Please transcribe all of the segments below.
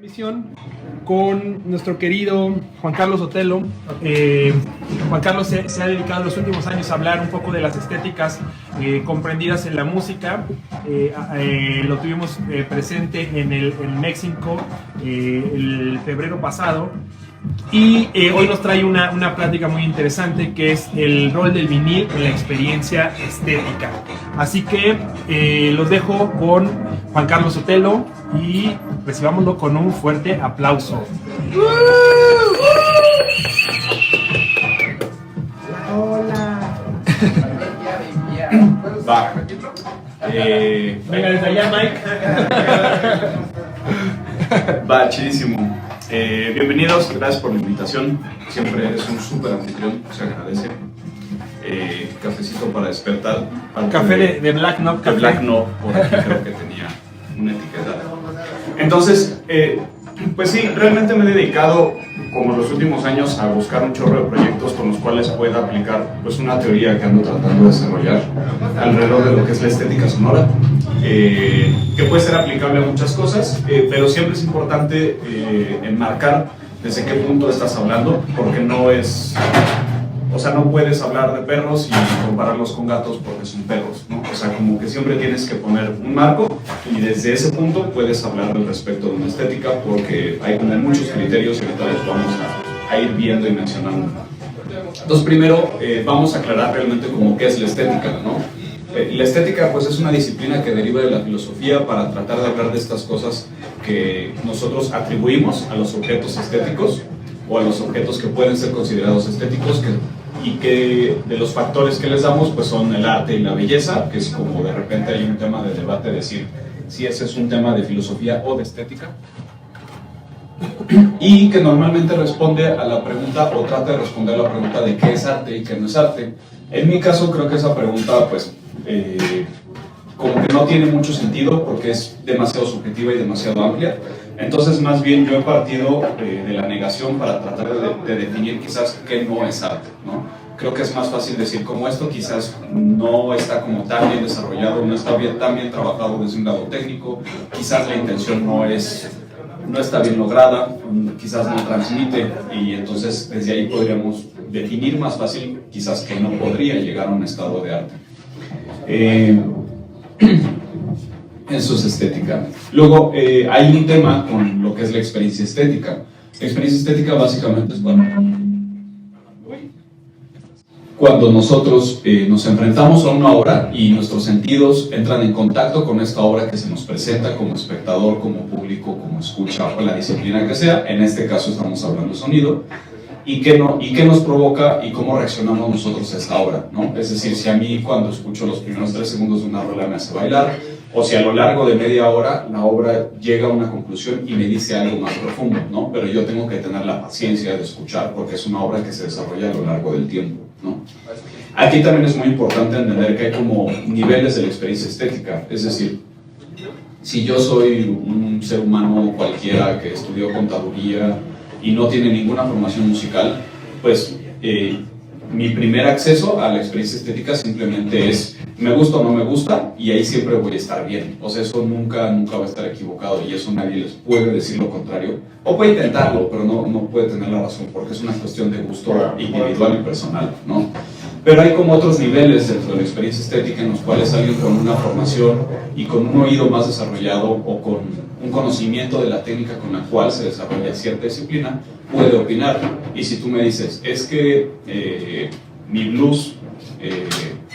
Misión con nuestro querido Juan Carlos Sotelo. Juan Carlos se ha dedicado en los últimos años a hablar un poco de las estéticas comprendidas en la música. Lo tuvimos presente en México el febrero pasado. Y hoy nos trae una plática muy interesante que es el rol del vinil en la experiencia estética. Así que los dejo con Juan Carlos Sotelo y recibámoslo con un fuerte aplauso. Hola. Va. Venga, desde allá, Mike. Va, chidísimo. Bienvenidos, gracias por la invitación. Siempre eres un súper anfitrión, se agradece. Cafecito para despertar. Café de Black Knob. De Black Knob, por aquí creo que tenía una etiqueta. Entonces, pues sí, realmente me he dedicado, como los últimos años, a buscar un chorro de proyectos con los cuales pueda aplicar pues una teoría que ando tratando de desarrollar alrededor de lo que es la estética sonora, que puede ser aplicable a muchas cosas, pero siempre es importante enmarcar desde qué punto estás hablando, porque no es... O sea, no puedes hablar de perros y compararlos con gatos porque son perros, ¿no? O sea, como que siempre tienes que poner un marco y desde ese punto puedes hablar al respecto de una estética porque hay como muchos criterios y ahorita los vamos a ir viendo y mencionando. Entonces, primero vamos a aclarar realmente como qué es la estética, ¿no? La estética pues es una disciplina que deriva de la filosofía para tratar de hablar de estas cosas que nosotros atribuimos a los objetos estéticos o a los objetos que pueden ser considerados estéticos y que de los factores que les damos pues son el arte y la belleza, que es como de repente hay un tema de debate decir si ese es un tema de filosofía o de estética, y que normalmente responde a la pregunta o trata de responder a la pregunta de qué es arte y qué no es arte. En mi caso creo que esa pregunta pues como que no tiene mucho sentido porque es demasiado subjetiva y demasiado amplia. Entonces, más bien yo he partido de la negación para tratar de definir quizás qué no es arte, ¿no? Creo que es más fácil decir como esto quizás no está como tan bien desarrollado, no está tan bien trabajado desde un lado técnico, quizás la intención no está bien lograda, quizás no transmite, y entonces desde ahí podríamos definir más fácil quizás que no podría llegar a un estado de arte. Eso es estética. Luego hay un tema con lo que es la experiencia estética. La experiencia estética básicamente es cuando nosotros nos enfrentamos a una obra y nuestros sentidos entran en contacto con esta obra que se nos presenta como espectador, como público, como escucha o la disciplina que sea. En este caso estamos hablando de sonido. ¿Y qué nos provoca y cómo reaccionamos nosotros a esta obra, ¿no? Es decir, si a mí cuando escucho los primeros 3 segundos de una rola me hace bailar, o si a lo largo de media hora la obra llega a una conclusión y me dice algo más profundo, ¿no? Pero yo tengo que tener la paciencia de escuchar porque es una obra que se desarrolla a lo largo del tiempo, ¿no? Aquí también es muy importante entender que hay como niveles de la experiencia estética, es decir, si yo soy un ser humano cualquiera que estudió contaduría y no tiene ninguna formación musical, pues mi primer acceso a la experiencia estética simplemente es me gusta o no me gusta, y ahí siempre voy a estar bien. O sea, eso nunca va a estar equivocado, y eso nadie les puede decir lo contrario, o puede intentarlo, pero no puede tener la razón, porque es una cuestión de gusto individual y personal, ¿no? Pero hay como otros niveles dentro de la experiencia estética en los cuales alguien con una formación y con un oído más desarrollado o con un conocimiento de la técnica con la cual se desarrolla cierta disciplina puede opinar. Y si tú me dices, es que mi blues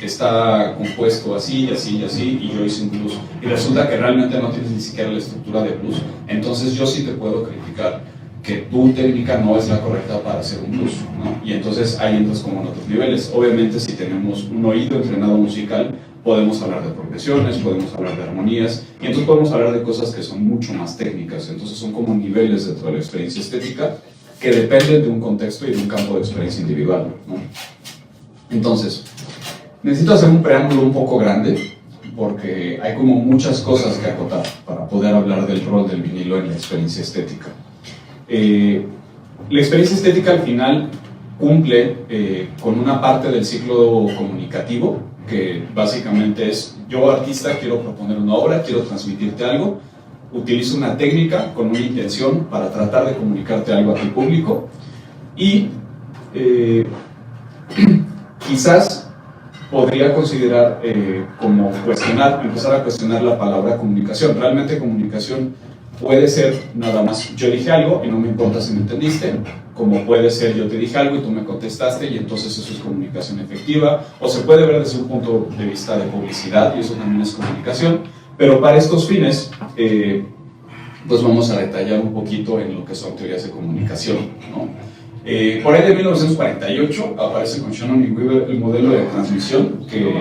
está compuesto así y así y así, y yo hice un blues, y resulta que realmente no tienes ni siquiera la estructura de blues, entonces yo sí te puedo criticar que tu técnica no es la correcta para hacer un blues, ¿no? Y entonces ahí entras como en otros niveles. Obviamente si tenemos un oído entrenado musical, podemos hablar de progresiones, podemos hablar de armonías, y entonces podemos hablar de cosas que son mucho más técnicas. Entonces son como niveles dentro de la experiencia estética que dependen de un contexto y de un campo de experiencia individual, ¿no? Entonces, necesito hacer un preámbulo un poco grande, porque hay como muchas cosas que acotar para poder hablar del rol del vinilo en la experiencia estética. La experiencia estética al final cumple con una parte del ciclo comunicativo, que básicamente es yo artista quiero proponer una obra, quiero transmitirte algo, utiliza una técnica con una intención para tratar de comunicarte algo a tu público y quizás podría considerar como empezar a cuestionar la palabra comunicación. Realmente comunicación puede ser nada más yo dije algo y no me importa si me entendiste, como puede ser yo te dije algo y tú me contestaste y entonces eso es comunicación efectiva, o se puede ver desde un punto de vista de publicidad y eso también es comunicación, pero para estos fines pues vamos a detallar un poquito en lo que son teorías de comunicación, ¿no? Por ahí de 1948 aparece con Shannon y Weaver el modelo de transmisión que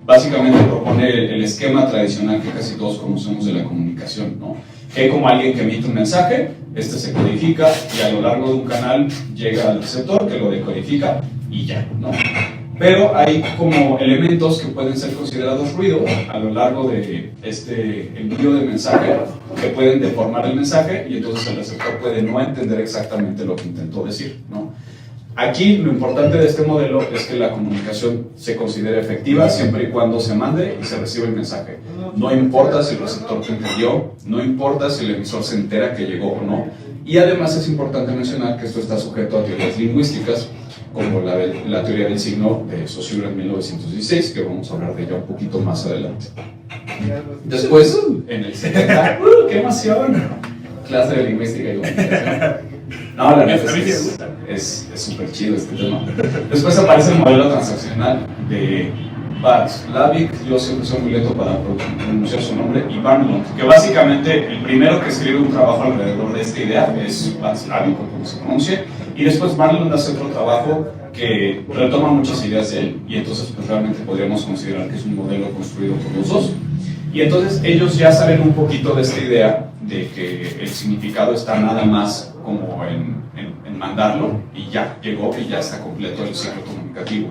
básicamente propone el esquema tradicional que casi todos conocemos de la comunicación, ¿no? Que hay como alguien que emite un mensaje, este se codifica y a lo largo de un canal llega al receptor que lo decodifica y ya, ¿no? Pero hay como elementos que pueden ser considerados ruido a lo largo de este envío de mensaje que pueden deformar el mensaje y entonces el receptor puede no entender exactamente lo que intentó decir, ¿no? Aquí lo importante de este modelo es que la comunicación se considere efectiva siempre y cuando se mande y se reciba el mensaje. No importa si el receptor te entendió, no importa si el emisor se entera que llegó o no. Y además es importante mencionar que esto está sujeto a teorías lingüísticas, como la teoría del signo de Saussure en 1916, que vamos a hablar de ella un poquito más adelante. Después, en el 70, ¡qué emoción! Clase de lingüística y comunicación. No, la verdad es súper chido este tema. Después aparece el modelo transaccional de Václavic, yo siempre soy muy lento para pronunciar su nombre, y Barnlund, que básicamente el primero que escribe un trabajo alrededor de esta idea es Václavic, como se pronuncia, y después Barnlund hace otro trabajo que retoma muchas ideas de él, y entonces pues, realmente podríamos considerar que es un modelo construido por los dos. Y entonces ellos ya salen un poquito de esta idea de que el significado está nada más como en mandarlo y ya llegó y ya está completo el ciclo comunicativo,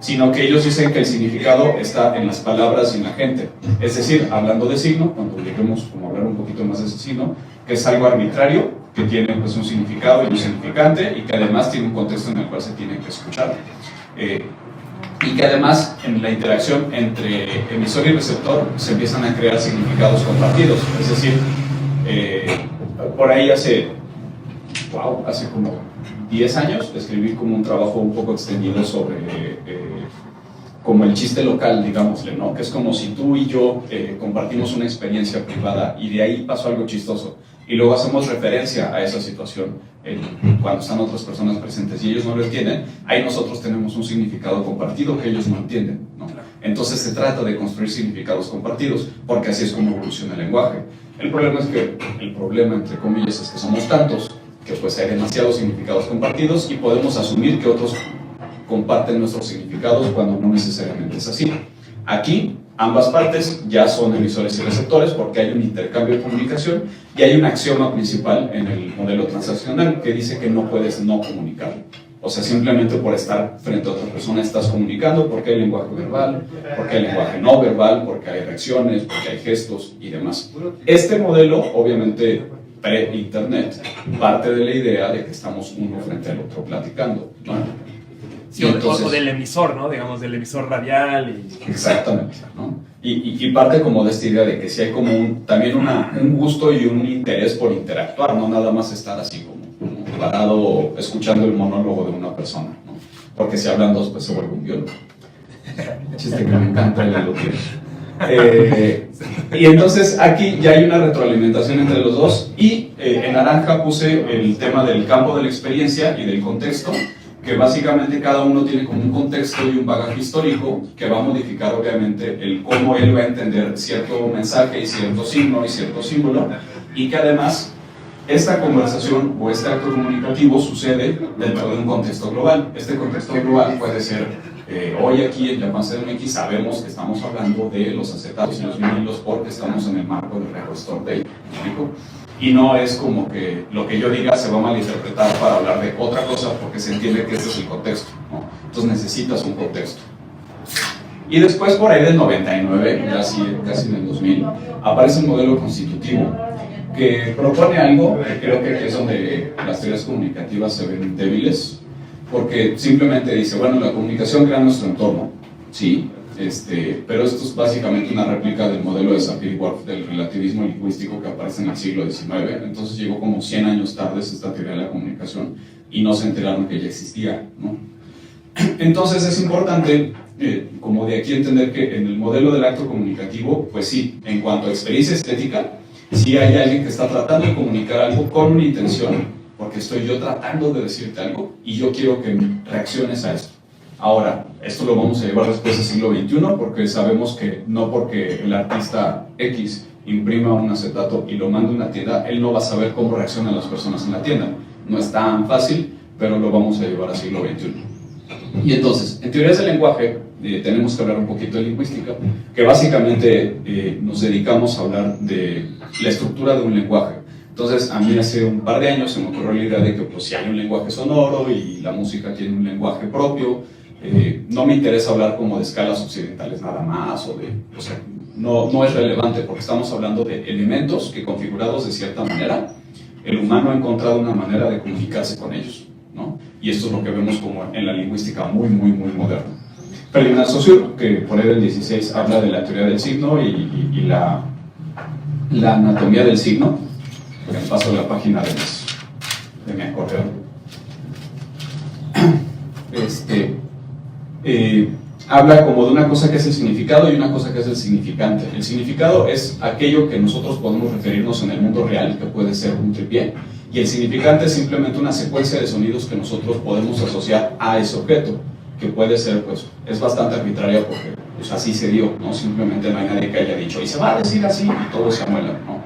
sino que ellos dicen que el significado está en las palabras y en la gente. Es decir, hablando de signo, cuando lleguemos como a hablar un poquito más de ese signo, que es algo arbitrario, que tiene pues, un significado y un significante y que además tiene un contexto en el cual se tiene que escuchar. Y que además en la interacción entre emisor y receptor se empiezan a crear significados compartidos. Es decir, por ahí hace como 10 años escribí como un trabajo un poco extendido sobre como el chiste local, digámosle, ¿no? Que es como si tú y yo compartimos una experiencia privada y de ahí pasó algo chistoso y luego hacemos referencia a esa situación cuando están otras personas presentes y ellos no lo entienden, ahí nosotros tenemos un significado compartido que ellos no entienden, ¿no? Entonces se trata de construir significados compartidos porque así es como evoluciona el lenguaje. El problema es que, entre comillas, es que somos tantos que pues hay demasiados significados compartidos y podemos asumir que otros comparten nuestros significados cuando no necesariamente es así. Aquí, ambas partes ya son emisores y receptores porque hay un intercambio de comunicación y hay un axioma principal en el modelo transaccional que dice que no puedes no comunicar. O sea, simplemente por estar frente a otra persona estás comunicando porque hay lenguaje verbal, porque hay lenguaje no verbal, porque hay reacciones, porque hay gestos y demás. Este modelo, obviamente, pre-internet, parte de la idea de que estamos uno frente al otro platicando, ¿no? Sí, entonces, o del emisor, ¿no? Digamos, del emisor radial. Exactamente, ¿no? Y parte como de esta idea de que sí hay como también un gusto y un interés por interactuar, no nada más estar así como parado escuchando el monólogo de una persona, ¿no? Porque si hablan dos, pues se vuelve un biólogo. Chiste que me encanta el elogio. Y entonces aquí ya hay una retroalimentación entre los dos y en naranja puse el tema del campo de la experiencia y del contexto, que básicamente cada uno tiene como un contexto y un bagaje histórico que va a modificar obviamente el cómo él va a entender cierto mensaje y cierto signo y cierto símbolo, y que además esta conversación o este acto comunicativo sucede dentro de un contexto global. Este contexto global puede ser hoy aquí en Japan CDMX sabemos que estamos hablando de los acetatos y los vinilos porque estamos en el marco del Record Store Day, ¿no? Y no es como que lo que yo diga se va a malinterpretar para hablar de otra cosa porque se entiende que este es el contexto, ¿no? Entonces necesitas un contexto. Y después por ahí del 99, casi en el 2000, aparece un modelo constitutivo que propone algo que creo que aquí es donde las teorías comunicativas se ven débiles, porque simplemente dice, bueno, la comunicación crea nuestro entorno, sí, pero esto es básicamente una réplica del modelo de Sapir-Whorf del relativismo lingüístico que aparece en el siglo XIX. Entonces llegó como 100 años tarde esta teoría de la comunicación y no se enteraron que ya existía, ¿no? Entonces es importante, como de aquí entender que en el modelo del acto comunicativo, pues sí, en cuanto a experiencia estética, sí hay alguien que está tratando de comunicar algo con una intención, porque estoy yo tratando de decirte algo y yo quiero que reacciones a esto. Ahora, esto lo vamos a llevar después del siglo XXI porque sabemos que no porque el artista X imprima un acetato y lo mande a una tienda, él no va a saber cómo reaccionan las personas en la tienda. No es tan fácil, pero lo vamos a llevar al siglo XXI. Y entonces, en teorías del lenguaje, tenemos que hablar un poquito de lingüística, que básicamente nos dedicamos a hablar de la estructura de un lenguaje. Entonces, a mí hace un par de años se me ocurrió la idea de que pues, si hay un lenguaje sonoro y la música tiene un lenguaje propio, no me interesa hablar como de escalas occidentales nada más, o sea, no es relevante porque estamos hablando de elementos que configurados de cierta manera, el humano ha encontrado una manera de comunicarse con ellos, ¿no? Y esto es lo que vemos como en la lingüística muy moderna. Ferdinand Saussure, que por ahí del 16 habla de la teoría del signo y la anatomía del signo, porque me paso la página de mi acordeón. Habla como de una cosa que es el significado y una cosa que es el significante. El significado es aquello que nosotros podemos referirnos en el mundo real, que puede ser un tripié, y el significante es simplemente una secuencia de sonidos que nosotros podemos asociar a ese objeto, que puede ser, pues, es bastante arbitraria porque pues, así se dio, ¿no? Simplemente no hay nadie que haya dicho, y se va a decir así, y todo se amuela, ¿no?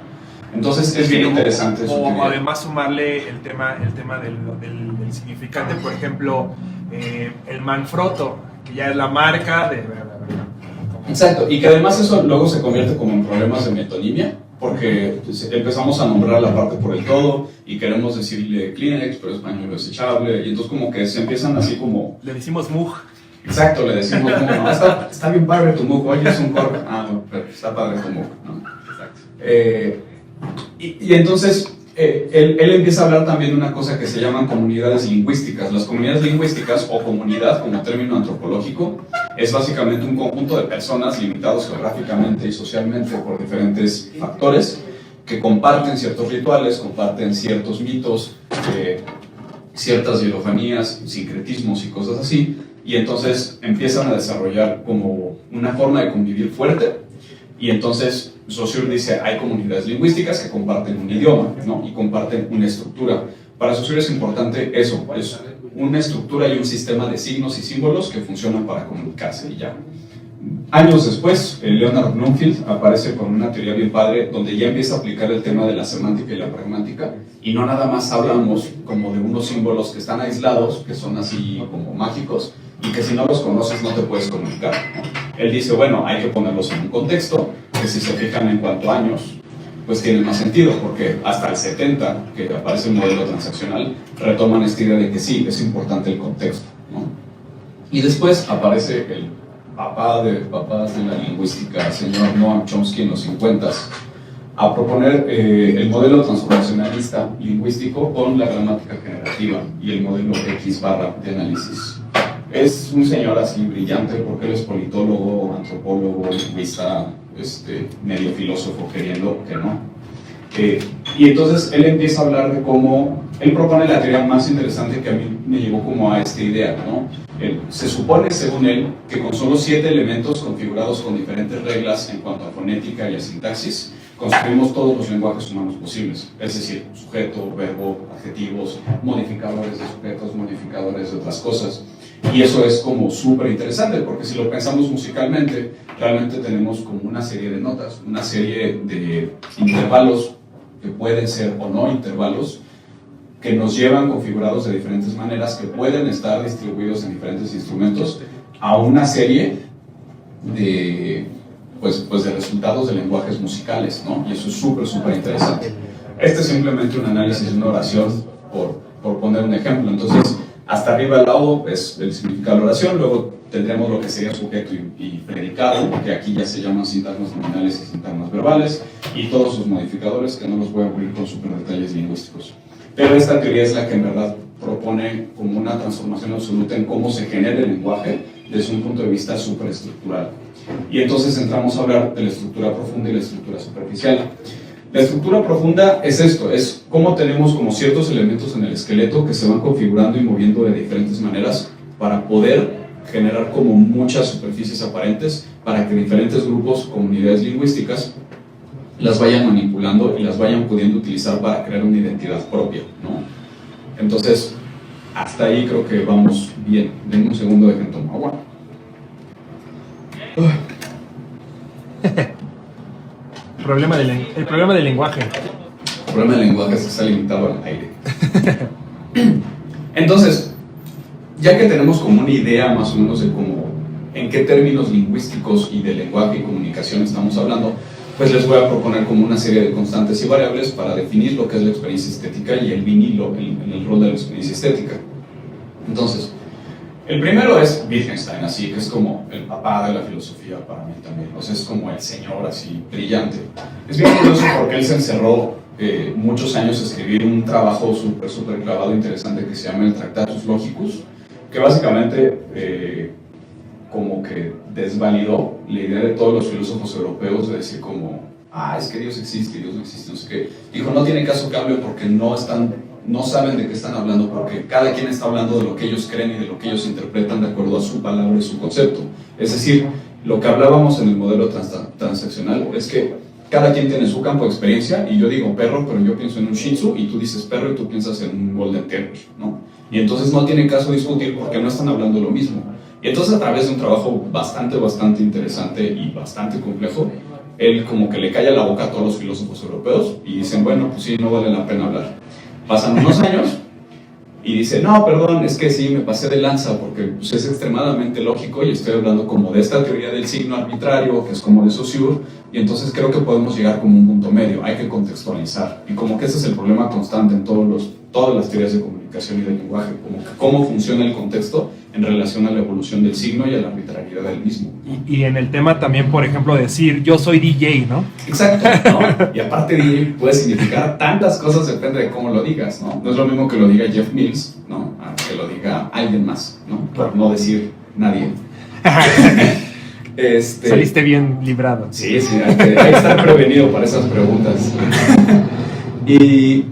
Entonces es bien interesante eso. O además sumarle el tema del significante, por ejemplo, el Manfrotto, que ya es la marca de... Exacto, y que además eso luego se convierte como en problemas de metonimia, porque pues, empezamos a nombrar la parte por el todo y queremos decirle Kleenex, pero es pañuelo desechable, y entonces como que se empiezan así como... Le decimos mug. Exacto, le decimos como, no, está bien padre tu mug, oye, es un cork, no, pero está padre tu mug, ¿no? Exacto. Y entonces él empieza a hablar también de una cosa que se llaman comunidades lingüísticas. Las comunidades lingüísticas, o comunidad como término antropológico, es básicamente un conjunto de personas limitados geográficamente y socialmente por diferentes factores que comparten ciertos rituales, comparten ciertos mitos, ciertas hierofanías, sincretismos y cosas así, y entonces empiezan a desarrollar como una forma de convivir fuerte. Y entonces Saussure dice, hay comunidades lingüísticas que comparten un idioma, ¿no? Y comparten una estructura. Para Saussure es importante eso, es una estructura y un sistema de signos y símbolos que funcionan para comunicarse y ya. Años después, Leonard Bloomfield aparece con una teoría bien padre donde ya empieza a aplicar el tema de la semántica y la pragmática, y no nada más hablamos como de unos símbolos que están aislados, que son así como mágicos, y que si no los conoces no te puedes comunicar, ¿no? Él dice, bueno, hay que ponerlos en un contexto, que si se fijan en cuanto a años, pues tiene más sentido, porque hasta el 70, que aparece el modelo transaccional, retoman esta idea de que sí, es importante el contexto, ¿no? Y después aparece el papás de la lingüística, señor Noam Chomsky, en los 50s, a proponer el modelo transformacionalista lingüístico con la gramática generativa y el modelo X barra de análisis. Es un señor así brillante porque él es politólogo, antropólogo, lingüista, medio filósofo, queriendo que no. Y entonces él empieza a hablar de cómo, él propone la teoría más interesante que a mí me llevó como a esta idea, ¿no? Se supone, según él, que con solo 7 elementos configurados con diferentes reglas en cuanto a fonética y a sintaxis, construimos todos los lenguajes humanos posibles, es decir, sujeto, verbo, adjetivos, modificadores de sujetos, modificadores de otras cosas. Y eso es como súper interesante, porque si lo pensamos musicalmente, realmente tenemos como una serie de notas, una serie de intervalos que pueden ser o no intervalos, que nos llevan configurados de diferentes maneras, que pueden estar distribuidos en diferentes instrumentos, a una serie de, pues de resultados de lenguajes musicales, ¿no? Y eso es súper interesante. Este es simplemente un análisis de una oración, por poner un ejemplo. Entonces, hasta arriba del lado es el significado de la oración, luego tendremos lo que sería sujeto y predicado, que aquí ya se llaman sintagmas nominales y sintagmas verbales, y todos sus modificadores, que no los voy a cubrir con súper detalles lingüísticos. Pero esta teoría es la que en verdad propone como una transformación absoluta en cómo se genera el lenguaje desde un punto de vista superestructural. Y entonces entramos a hablar de la estructura profunda y la estructura superficial. La estructura profunda es esto, es cómo tenemos como ciertos elementos en el esqueleto que se van configurando y moviendo de diferentes maneras para poder generar como muchas superficies aparentes para que diferentes grupos, comunidades lingüísticas, las vayan manipulando y las vayan pudiendo utilizar para crear una identidad propia, ¿no? Entonces, hasta ahí creo que vamos bien. Denme un segundo de que tomo agua. El problema del lenguaje. El problema del lenguaje es que está limitado al aire. Entonces, ya que tenemos como una idea más o menos de cómo, en qué términos lingüísticos y de lenguaje y comunicación estamos hablando, pues les voy a proponer como una serie de constantes y variables para definir lo que es la experiencia estética y el vinilo en el rol de la experiencia estética. Entonces, el primero es Wittgenstein, así que es como el papá de la filosofía para mí también, o sea, es como el señor así brillante. Es bien curioso porque él se encerró muchos años a escribir un trabajo súper clavado interesante que se llama el Tractatus Logicus, que básicamente como que desvalidó la idea de todos los filósofos europeos de decir como, es que Dios existe, Dios no existe, no sé qué. Dijo, no tiene caso que hablen porque no saben de qué están hablando, porque cada quien está hablando de lo que ellos creen y de lo que ellos interpretan de acuerdo a su palabra y su concepto. Es decir, lo que hablábamos en el modelo transaccional es que cada quien tiene su campo de experiencia, y yo digo perro, pero yo pienso en un Shih Tzu, y tú dices perro y tú piensas en un Golden Terrier, ¿no? Y entonces no tiene caso discutir porque no están hablando lo mismo. Y entonces a través de un trabajo bastante interesante y bastante complejo, él como que le calla la boca a todos los filósofos europeos y dicen, bueno, pues sí, no vale la pena hablar. Pasan unos años y dice, no, perdón, es que sí, me pasé de lanza porque pues, es extremadamente lógico y estoy hablando como de esta teoría del signo arbitrario, que es como de Saussure, y entonces creo que podemos llegar como un punto medio, hay que contextualizar. Y como que ese es el problema constante en todas las teorías de comunicación y del lenguaje, como que cómo funciona el contexto en relación a la evolución del signo y a la arbitrariedad del mismo. Y en el tema también, por ejemplo, decir yo soy DJ, ¿no? Exacto, ¿no? Y aparte DJ puede significar tantas cosas, depende de cómo lo digas, ¿no? No es lo mismo que lo diga Jeff Mills, ¿no? A que lo diga alguien más, ¿no? Por no decir nadie. Saliste bien librado. Sí, hay que estar prevenido para esas preguntas. Y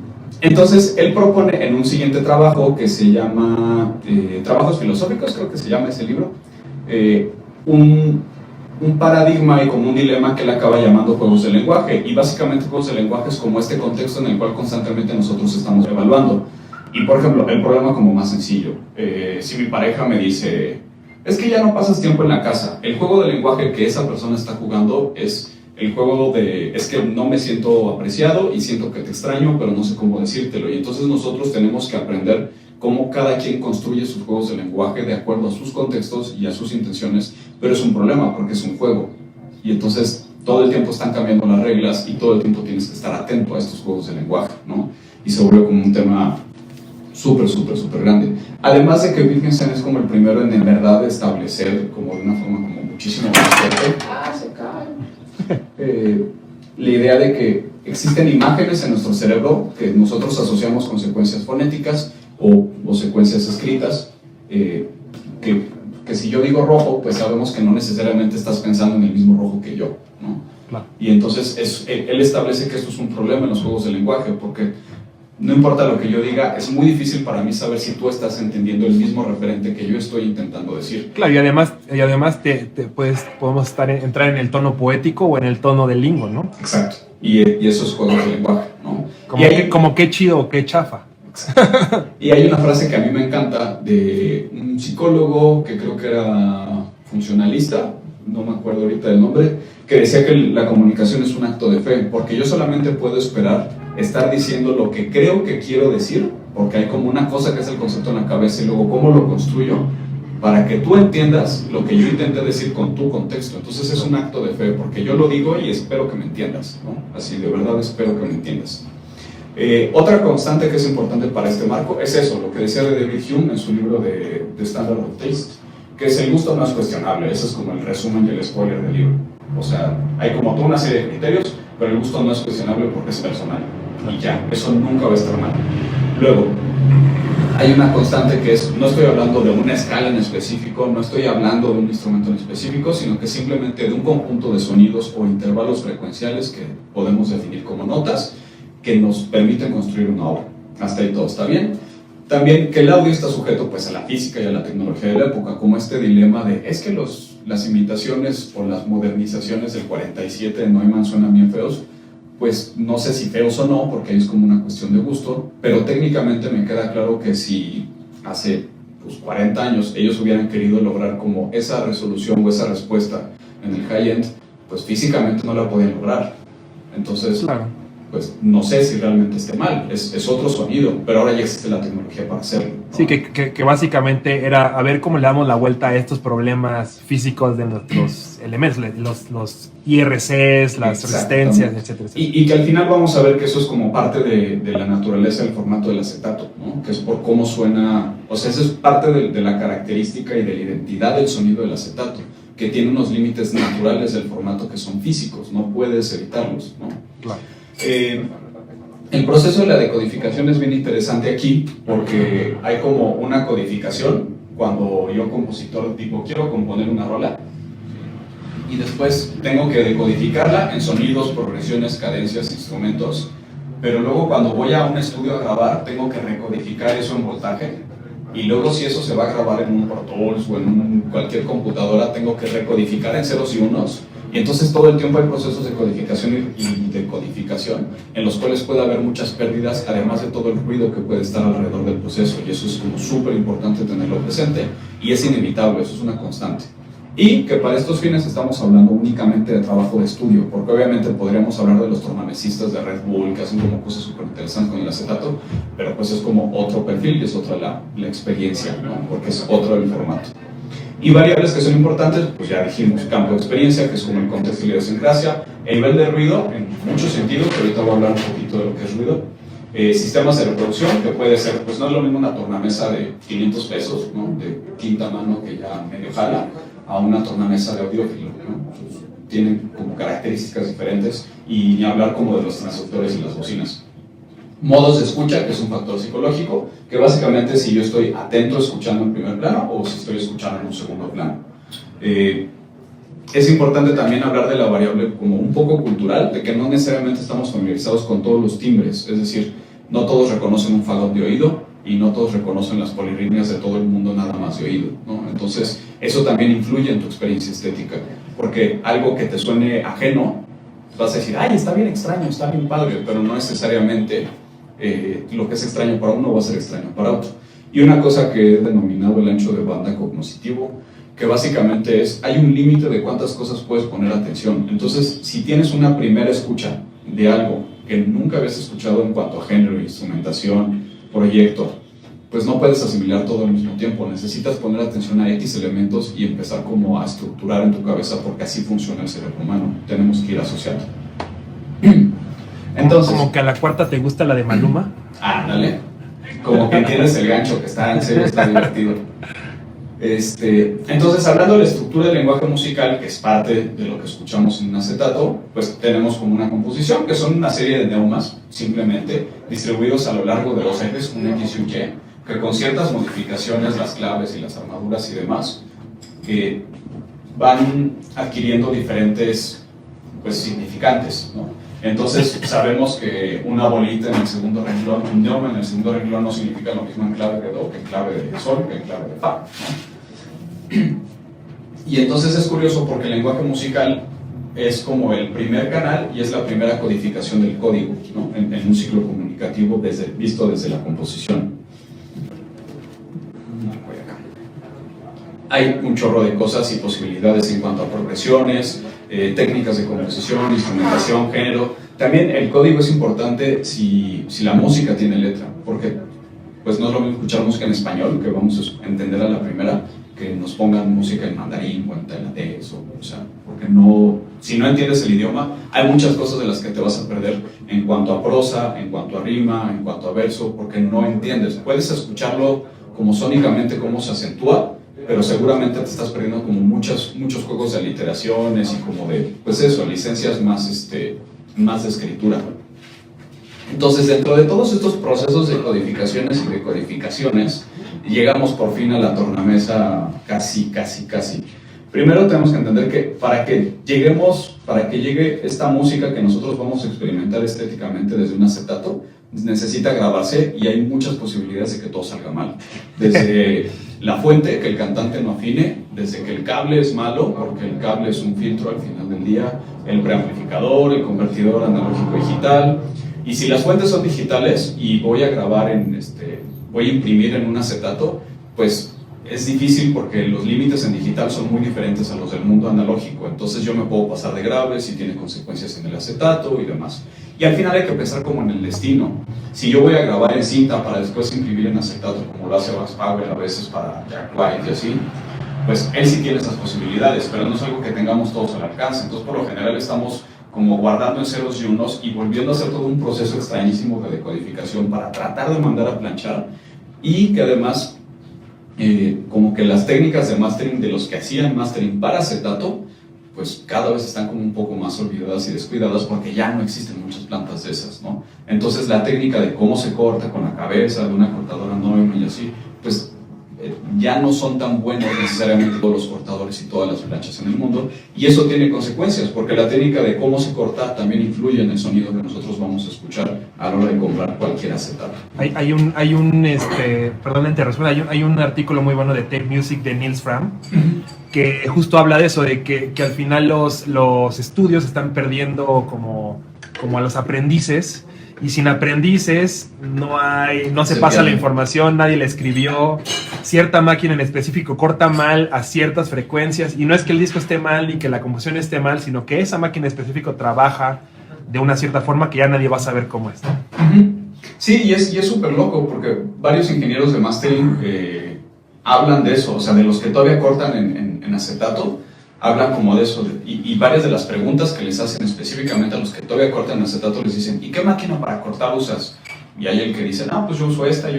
entonces él propone en un siguiente trabajo que se llama Trabajos Filosóficos, creo que se llama ese libro, un paradigma y como un dilema que él acaba llamando juegos de lenguaje. Y básicamente juegos de lenguaje es como este contexto en el cual constantemente nosotros estamos evaluando. Y por ejemplo, el problema como más sencillo, si mi pareja me dice, es que ya no pasas tiempo en la casa, el juego de lenguaje que esa persona está jugando es el juego de, es que no me siento apreciado y siento que te extraño, pero no sé cómo decírtelo. Y entonces nosotros tenemos que aprender cómo cada quien construye sus juegos de lenguaje de acuerdo a sus contextos y a sus intenciones, pero es un problema porque es un juego. Y entonces todo el tiempo están cambiando las reglas y todo el tiempo tienes que estar atento a estos juegos de lenguaje, ¿no? Y se vuelve como un tema súper grande. Además de que Wittgenstein es como el primero en verdad establecer como de una forma como muchísimo más fuerte la idea de que existen imágenes en nuestro cerebro que nosotros asociamos con secuencias fonéticas o secuencias escritas, que si yo digo rojo, pues sabemos que no necesariamente estás pensando en el mismo rojo que yo, ¿no? Claro. Y entonces él establece que esto es un problema en los juegos de lenguaje, porque no importa lo que yo diga, es muy difícil para mí saber si tú estás entendiendo el mismo referente que yo estoy intentando decir. Claro, y además podemos entrar en el tono poético o en el tono del lingo, ¿no? Exacto. Y eso es juegos de lenguaje, ¿no? Como qué chido o qué chafa. Exacto. Y hay una frase que a mí me encanta de un psicólogo que creo que era funcionalista, no me acuerdo ahorita del nombre, que decía que la comunicación es un acto de fe, porque yo solamente puedo esperar estar diciendo lo que creo que quiero decir, porque hay como una cosa que es el concepto en la cabeza y luego cómo lo construyo para que tú entiendas lo que yo intenté decir con tu contexto. Entonces es un acto de fe, porque yo lo digo y espero que me entiendas, ¿no? Así, de verdad espero que me entiendas. Otra constante que es importante para este marco es eso, lo que decía de David Hume en su libro de Standard of Taste, que es el gusto no es cuestionable. Ese es como el resumen y el spoiler del libro. O sea, hay como toda una serie de criterios, pero el gusto no es cuestionable porque es personal. Y ya, eso nunca va a estar mal. Luego, hay una constante que es, no estoy hablando de una escala en específico, no estoy hablando de un instrumento en específico, sino que simplemente de un conjunto de sonidos o intervalos frecuenciales que podemos definir como notas, que nos permiten construir una obra. Hasta ahí todo está bien. También que el audio está sujeto pues a la física y a la tecnología de la época, como este dilema de, es que las imitaciones o las modernizaciones del 47 de Neumann suenan bien feos. Pues no sé si feos o no, porque es como una cuestión de gusto, pero técnicamente me queda claro que si hace 40 años ellos hubieran querido lograr como esa resolución o esa respuesta en el high-end, pues físicamente no la podían lograr. Entonces, claro, pues no sé si realmente esté mal, es otro sonido, pero ahora ya existe la tecnología para hacerlo, ¿no? Sí, que básicamente era a ver cómo le damos la vuelta a estos problemas físicos de nuestros elementos, los IRCs, las resistencias, etcétera, etcétera. Y que al final vamos a ver que eso es como parte de la naturaleza del formato del acetato, ¿no? Que es por cómo suena, o sea, eso es parte de la característica y de la identidad del sonido del acetato, que tiene unos límites naturales del formato que son físicos, no puedes evitarlos, ¿no? Claro. El proceso de la decodificación es bien interesante aquí porque hay como una codificación cuando yo compositor digo quiero componer una rola y después tengo que decodificarla en sonidos, progresiones, cadencias, instrumentos, pero luego cuando voy a un estudio a grabar tengo que recodificar eso en voltaje y luego si eso se va a grabar en un Pro Tools o en cualquier computadora tengo que recodificar en ceros y unos. Y entonces todo el tiempo hay procesos de codificación y decodificación en los cuales puede haber muchas pérdidas, además de todo el ruido que puede estar alrededor del proceso, y eso es como súper importante tenerlo presente, y es inevitable, eso es una constante. Y que para estos fines estamos hablando únicamente de trabajo de estudio, porque obviamente podríamos hablar de los tornamesistas de Red Bull, que hacen como cosas súper interesantes con el acetato, pero pues es como otro perfil y es otra la experiencia, ¿no? Porque es otro el formato. Y variables que son importantes, pues ya dijimos, campo de experiencia, que es como el contexto y la idiosincrasia, el nivel de ruido, en muchos sentidos, que ahorita voy a hablar un poquito de lo que es ruido, sistemas de reproducción, que puede ser, pues no es lo mismo una tornamesa de 500 pesos, ¿no? De quinta mano que ya medio jala, a una tornamesa de audiófilo, ¿no? Pues, tienen como características diferentes, y ni hablar como de los transductores y las bocinas. Modos de escucha, que es un factor psicológico, que básicamente si yo estoy atento escuchando en primer plano o si estoy escuchando en un segundo plano. Es importante también hablar de la variable como un poco cultural, de que no necesariamente estamos familiarizados con todos los timbres, es decir, no todos reconocen un fagot de oído y no todos reconocen las polirritmias de todo el mundo nada más de oído, ¿no? Entonces eso también influye en tu experiencia estética, porque algo que te suene ajeno, vas a decir, ay, está bien extraño, está bien padre, pero no necesariamente lo que es extraño para uno va a ser extraño para otro. Y una cosa que he denominado el ancho de banda cognoscitivo, que básicamente es, hay un límite de cuántas cosas puedes poner atención. Entonces, si tienes una primera escucha de algo que nunca habías escuchado en cuanto a género, instrumentación, proyecto, pues no puedes asimilar todo al mismo tiempo. Necesitas poner atención a X elementos y empezar como a estructurar en tu cabeza, porque así funciona el cerebro humano. Tenemos que ir asociando. Entonces, como que a la cuarta te gusta la de Maluma. Ándale. Como que entiendes el gancho, que está en serio, está divertido. Entonces, hablando de la estructura del lenguaje musical, que es parte de lo que escuchamos en un acetato, pues tenemos como una composición, que son una serie de neumas, simplemente, distribuidos a lo largo de los ejes, un X y un Y, que con ciertas modificaciones, las claves y las armaduras y demás, van adquiriendo diferentes, pues, significantes, ¿no? Entonces sabemos que una bolita en el segundo renglón, un neuma en el segundo renglón no significa lo mismo en clave de do que en clave de sol, que en clave de fa, ¿no? Y entonces es curioso porque el lenguaje musical es como el primer canal y es la primera codificación del código, ¿no? en un ciclo comunicativo visto desde la composición. Hay un chorro de cosas y posibilidades en cuanto a progresiones, técnicas de composición, instrumentación, género. También el código es importante si la música tiene letra, porque pues no es lo mismo escuchar música en español, que vamos a entender a la primera, que nos pongan música en mandarín o en tailandés, o sea, porque no, si no entiendes el idioma, hay muchas cosas de las que te vas a perder en cuanto a prosa, en cuanto a rima, en cuanto a verso, porque no entiendes. Puedes escucharlo como sónicamente, cómo se acentúa, pero seguramente te estás perdiendo como muchos juegos de aliteraciones y como de, pues eso, licencias más de escritura. Entonces, dentro de todos estos procesos de codificaciones y decodificaciones, llegamos por fin a la tornamesa casi. Primero tenemos que entender que para que llegue esta música que nosotros vamos a experimentar estéticamente desde un acetato, necesita grabarse y hay muchas posibilidades de que todo salga mal. Desde la fuente, que el cantante no afine, desde que el cable es malo, porque el cable es un filtro al final del día, el preamplificador, el convertidor analógico digital. Y si las fuentes son digitales y voy a grabar voy a imprimir en un acetato, pues es difícil porque los límites en digital son muy diferentes a los del mundo analógico. Entonces yo me puedo pasar de grave si tiene consecuencias en el acetato y demás. Y al final hay que pensar como en el destino. Si yo voy a grabar en cinta para después imprimir en acetato, como lo hace Max Power a veces para Jack White y así, pues él sí tiene esas posibilidades, pero no es algo que tengamos todos al alcance. Entonces por lo general estamos como guardando en ceros y unos y volviendo a hacer todo un proceso extrañísimo de decodificación para tratar de mandar a planchar, y que además como que las técnicas de mastering de los que hacían mastering para acetato pues cada vez están como un poco más olvidadas y descuidadas porque ya no existen muchas plantas de esas, ¿no? Entonces la técnica de cómo se corta con la cabeza de una cortadora Neumann y así, pues ya no son tan buenos necesariamente todos los cortadores y todas las planchas en el mundo, y eso tiene consecuencias porque la técnica de cómo se corta también influye en el sonido que nosotros vamos a escuchar a la hora de comprar cualquier acetato. Hay un perdón la interrupción, hay un artículo muy bueno de Tape Music de Nils Fram que justo habla de eso, de que al final los estudios están perdiendo como a los aprendices. Y sin aprendices no se pasa la información, nadie la escribió, cierta máquina en específico corta mal a ciertas frecuencias, y no es que el disco esté mal y que la composición esté mal, sino que esa máquina en específico trabaja de una cierta forma que ya nadie va a saber cómo es. Sí, y es súper loco porque varios ingenieros de mastering hablan de eso, o sea, de los que todavía cortan en acetato, hablan como de eso, y varias de las preguntas que les hacen específicamente a los que todavía cortan en acetato les dicen, ¿y qué máquina para cortar usas? Y hay el que dice, no, pues yo uso esta,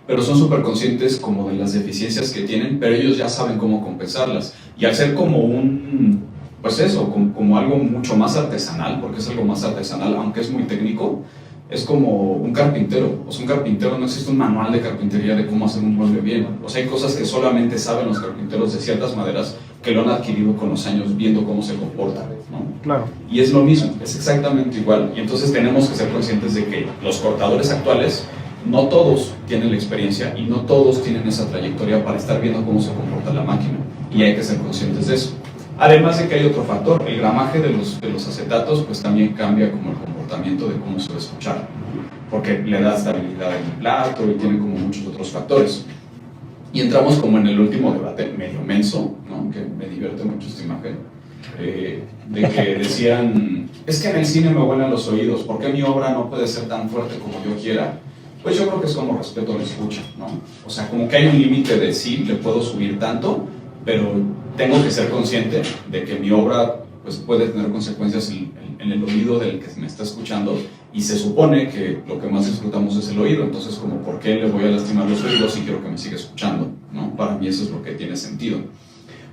pero son súper conscientes como de las deficiencias que tienen, pero ellos ya saben cómo compensarlas. Y al ser como pues eso, como algo mucho más artesanal, porque es algo más artesanal, aunque es muy técnico, es como un carpintero. O sea, un carpintero, no existe un manual de carpintería de cómo hacer un mueble bien. O sea, hay cosas que solamente saben los carpinteros de ciertas maderas que lo han adquirido con los años viendo cómo se comporta, ¿no? Claro. Y es lo mismo, es exactamente igual. Y entonces tenemos que ser conscientes de que los cortadores actuales, no todos tienen la experiencia y no todos tienen esa trayectoria para estar viendo cómo se comporta la máquina. Y hay que ser conscientes de eso. Además de que hay otro factor, el gramaje de los acetatos pues también cambia como el comportamiento de cómo se va a escuchar, porque le da estabilidad en el plato y tiene como muchos otros factores. Y entramos como en el último debate medio menso, ¿no? Que me divierte mucho esta imagen, de que decían, es que en el cine me huelen los oídos, ¿por qué mi obra no puede ser tan fuerte como yo quiera? Pues yo creo que es como respeto a la escucha, ¿no? O sea, como que hay un límite de sí, le puedo subir tanto, pero tengo que ser consciente de que mi obra pues, puede tener consecuencias en el oído del que me está escuchando, y se supone que lo que más disfrutamos es el oído. Entonces, como, ¿por qué le voy a lastimar los oídos si quiero que me siga escuchando? ¿No? Para mí eso es lo que tiene sentido.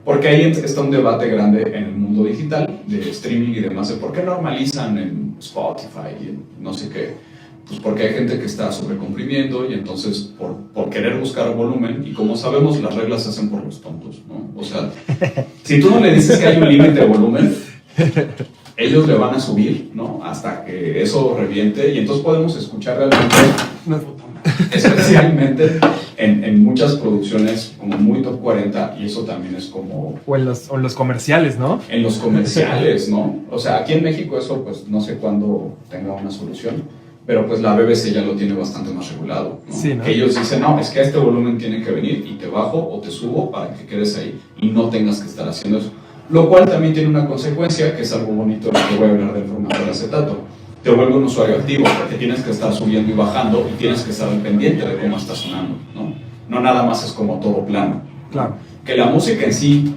Porque ahí está un debate grande en el mundo digital, de streaming y demás, de por qué normalizan en Spotify y en no sé qué. Pues porque hay gente que está sobrecomprimiendo, y entonces por querer buscar volumen, y como sabemos las reglas se hacen por los tontos, ¿no? O sea, si tú no le dices que hay un límite de volumen, ellos le van a subir, ¿no? Hasta que eso reviente, y entonces podemos escuchar realmente, especialmente en muchas producciones como muy top 40, y eso también es como... O en los comerciales, ¿no? En los comerciales, ¿no? O sea, aquí en México eso pues no sé cuándo tenga una solución, pero pues la BBC ya lo tiene bastante más regulado, ¿no? Sí, ¿no? Que ellos dicen, no, es que a este volumen tiene que venir y te bajo o te subo para que quedes ahí y no tengas que estar haciendo eso. Lo cual también tiene una consecuencia, que es algo bonito, que voy a hablar del formato del acetato. Te vuelve un usuario activo, porque tienes que estar subiendo y bajando y tienes que estar al pendiente de cómo está sonando, ¿no? No nada más es como todo plano. Claro. Que la música en sí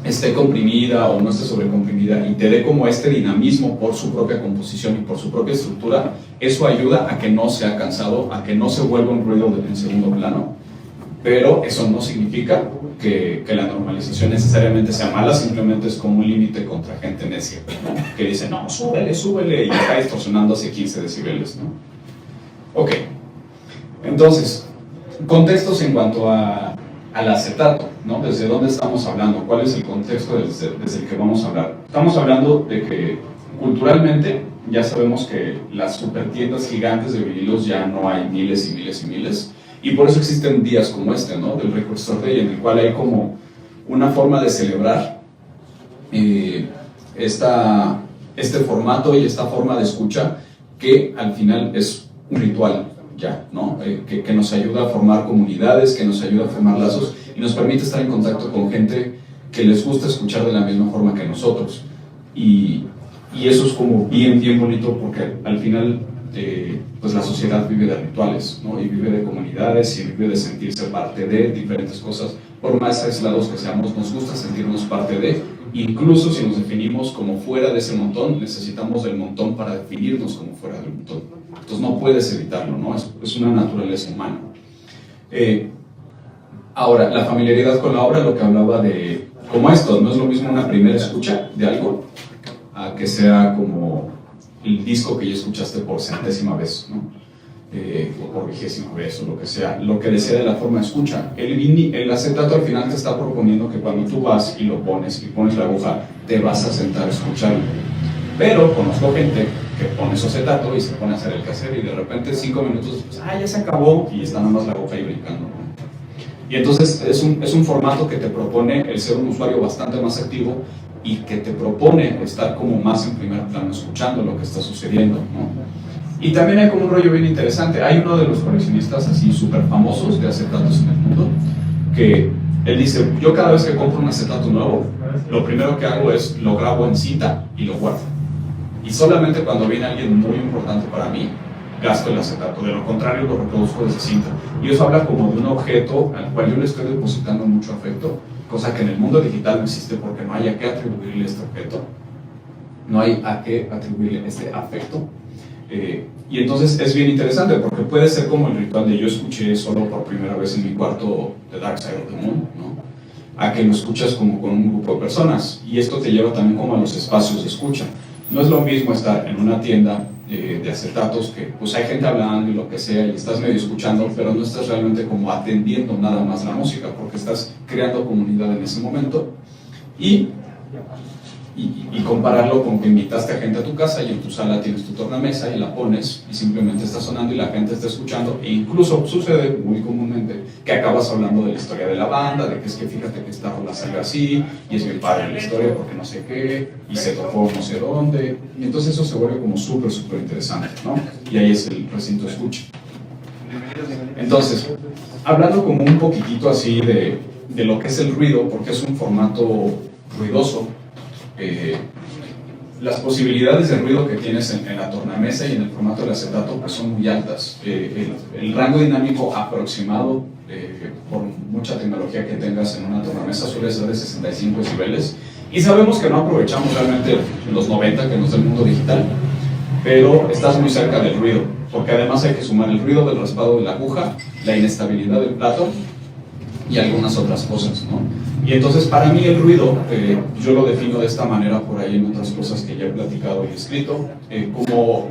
esté comprimida o no esté sobrecomprimida y te dé como este dinamismo por su propia composición y por su propia estructura, eso ayuda a que no sea cansado, a que no se vuelva un ruido en segundo plano. pero eso no significa que la normalización necesariamente sea mala, simplemente es como un límite contra gente necia, ¿no? Que dice, no, súbele, y está distorsionando hacia 15 decibeles, ¿no? Ok, entonces, contextos en cuanto al acetato, ¿no? ¿Desde dónde estamos hablando? ¿Cuál es el contexto desde el que vamos a hablar? Estamos hablando de que culturalmente ya sabemos que las supertiendas gigantes de vinilos ya no hay miles y miles y miles, y por eso existen días como este, ¿no? Del Record Store Day, en el cual hay como una forma de celebrar este formato y esta forma de escucha que al final es un ritual ya, ¿no? Que nos ayuda a formar comunidades, que nos ayuda a formar lazos y nos permite estar en contacto con gente que les gusta escuchar de la misma forma que nosotros. Y eso es como bien bonito, porque al final pues la sociedad vive de rituales, ¿no? Y vive de comunidades y vive de sentirse parte de diferentes cosas. Por más aislados que seamos, nos gusta sentirnos parte de, incluso si nos definimos como fuera de ese montón, necesitamos del montón para definirnos como fuera del montón. Entonces no puedes evitarlo, ¿no? Es una naturaleza humana. Ahora, la familiaridad con la obra, lo que hablaba de, como esto, no es lo mismo una primera escucha de algo a que sea como el disco que ya escuchaste por centésima vez, ¿no? O por 20ª vez, o lo que sea, lo que desea de la forma de escucha. El acetato al final te está proponiendo que cuando tú vas y lo pones y pones la aguja, te vas a sentar a escucharlo. Pero conozco gente que pone su acetato y se pone a hacer el quehacer y de repente 5 minutos, pues, ya se acabó, y está nada más la aguja ahí brincando, ¿no? Y entonces es un formato que te propone el ser un usuario bastante más activo y que te propone estar como más en primer plano escuchando lo que está sucediendo, ¿no? Y también hay como un rollo bien interesante. Hay uno de los coleccionistas así súper famosos de acetatos en el mundo que él dice, yo cada vez que compro un acetato nuevo, lo primero que hago es lo grabo en cinta y lo guardo. Y solamente cuando viene alguien muy importante para mí, gasto el acetato. De lo contrario, lo reproduzco desde cinta. Y eso habla como de un objeto al cual yo le estoy depositando mucho afecto, cosa que en el mundo digital no existe porque no hay a qué atribuirle este objeto. No hay a qué atribuirle este afecto. Y entonces es bien interesante porque puede ser como el ritual de yo escuché solo por primera vez en mi cuarto The Dark Side of the Moon, ¿no? A que lo escuchas como con un grupo de personas, y esto te lleva también como a los espacios de escucha. No es lo mismo estar en una tienda de acetatos que pues hay gente hablando y lo que sea y estás medio escuchando, pero no estás realmente como atendiendo nada más la música porque estás creando comunidad en ese momento, y compararlo con que invitaste a gente a tu casa y en tu sala tienes tu tornamesa y la pones y simplemente está sonando y la gente está escuchando, e incluso sucede muy comúnmente que acabas hablando de la historia de la banda, de que es que fíjate que esta rola salió así y es bien padre la historia porque no sé qué y se tocó no sé dónde, y entonces eso se vuelve como súper interesante, ¿no? Y ahí es el recinto de escucha. Entonces, hablando como un poquitito así de lo que es el ruido, porque es un formato ruidoso, las posibilidades de ruido que tienes en la tornamesa y en el formato del acetato pues son muy altas. El rango dinámico aproximado, por mucha tecnología que tengas en una tornamesa, suele ser de 65 decibeles, y sabemos que no aprovechamos realmente los 90 que nos da el mundo digital, pero estás muy cerca del ruido, porque además hay que sumar el ruido del raspado de la aguja, la inestabilidad del plato y algunas otras cosas, ¿no? Y entonces para mí el ruido, yo lo defino de esta manera por ahí en otras cosas que ya he platicado y escrito, como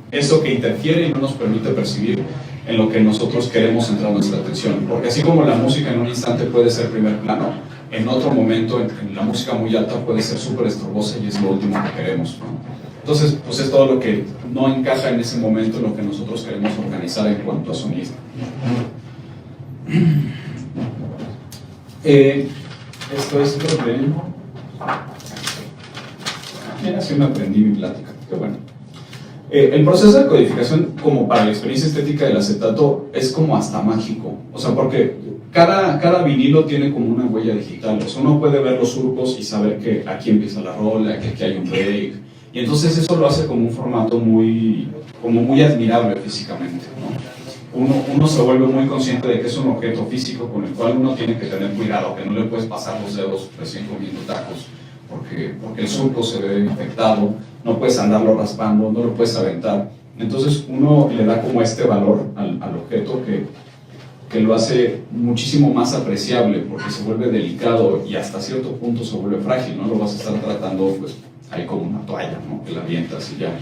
eso que interfiere y no nos permite percibir en lo que nosotros queremos centrar nuestra atención. Porque así como la música en un instante puede ser primer plano, en otro momento en la música muy alta puede ser súper estorbosa y es lo último que queremos, ¿no? Entonces, pues es todo lo que no encaja en ese momento en lo que nosotros queremos organizar en cuanto a sonido. Esto es otro premio. Mira, así me aprendí mi plática, qué bueno. El proceso de codificación, como para la experiencia estética del acetato, es como hasta mágico. O sea, porque cada vinilo tiene como una huella digital. O sea, uno puede ver los surcos y saber que aquí empieza la rola, que aquí hay un break. Y entonces eso lo hace como un formato muy admirable físicamente, ¿no? Uno se vuelve muy consciente de que es un objeto físico con el cual uno tiene que tener cuidado, que no le puedes pasar los dedos recién comiendo tacos, porque el surco se ve infectado, no puedes andarlo raspando, no lo puedes aventar. Entonces uno le da como este valor al objeto que lo hace muchísimo más apreciable porque se vuelve delicado y hasta cierto punto se vuelve frágil, no lo vas a estar tratando pues ahí como una toalla, ¿no? Que la avientas y ya.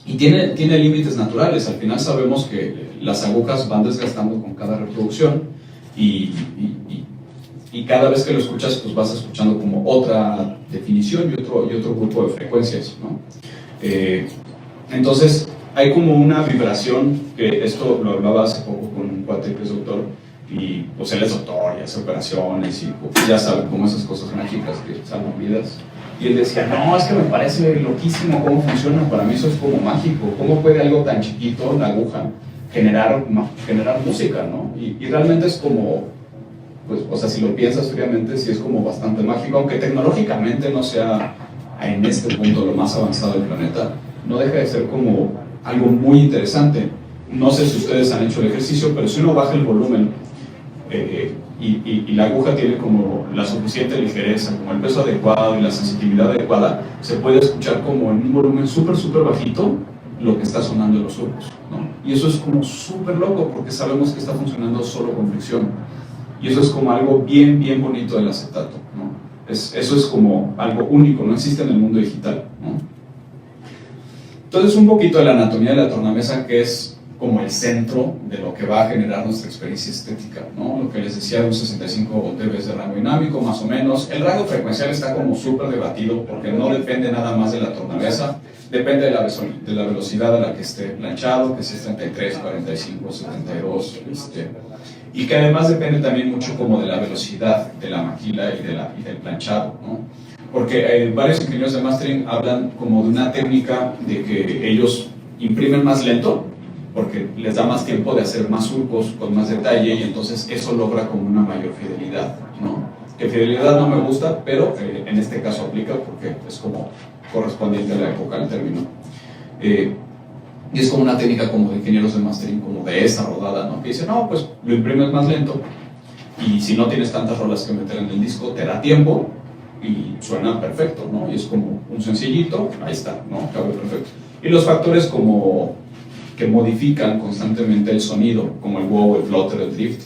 Y tiene límites naturales. Al final sabemos que las agujas van desgastando con cada reproducción y cada vez que lo escuchas pues vas escuchando como otra definición y otro grupo de frecuencias, ¿no? Entonces hay como una vibración, que esto lo hablaba hace poco con un cuate que es doctor, y pues él es doctor y hace operaciones y pues, ya saben como esas cosas mágicas que salvan vidas. Y él decía, no, es que me parece loquísimo cómo funciona, para mí eso es como mágico, cómo puede algo tan chiquito, la aguja, generar música, ¿no? Y realmente es como, pues, o sea, si lo piensas fríamente, sí es como bastante mágico, aunque tecnológicamente no sea en este punto lo más avanzado del planeta, no deja de ser como algo muy interesante. No sé si ustedes han hecho el ejercicio, pero si uno baja el volumen y la aguja tiene como la suficiente ligereza, como el peso adecuado y la sensibilidad adecuada, se puede escuchar como en un volumen súper bajito lo que está sonando en los surcos, ¿no? Y eso es como súper loco porque sabemos que está funcionando solo con fricción. Y eso es como algo bien bonito del acetato, ¿no? Eso es como algo único, no existe en el mundo digital, ¿no? Entonces un poquito de la anatomía de la tornamesa, que es como el centro de lo que va a generar nuestra experiencia estética, ¿no? Lo que les decía, un 65 dB de rango dinámico, más o menos. El rango frecuencial está como súper debatido porque no depende nada más de la tornamesa, depende de la velocidad a la que esté planchado, que si es 33, 45, 72, y que además depende también mucho como de la velocidad de la maquila y del planchado, ¿no? Porque varios ingenieros de mastering hablan como de una técnica de que ellos imprimen más lento, porque les da más tiempo de hacer más surcos con más detalle y entonces eso logra como una mayor fidelidad, ¿no? Que fidelidad no me gusta, pero en este caso aplica porque es como correspondiente a la época del término. Y es como una técnica como de ingenieros de mastering, como de esa rodada, ¿no? Que dicen, no, pues lo imprimes más lento y si no tienes tantas rolas que meter en el disco, te da tiempo y suena perfecto, ¿no? Y es como un sencillito, ahí está, ¿no? Cabe perfecto. Y los factores como que modifican constantemente el sonido, como el wow, el flutter, el drift,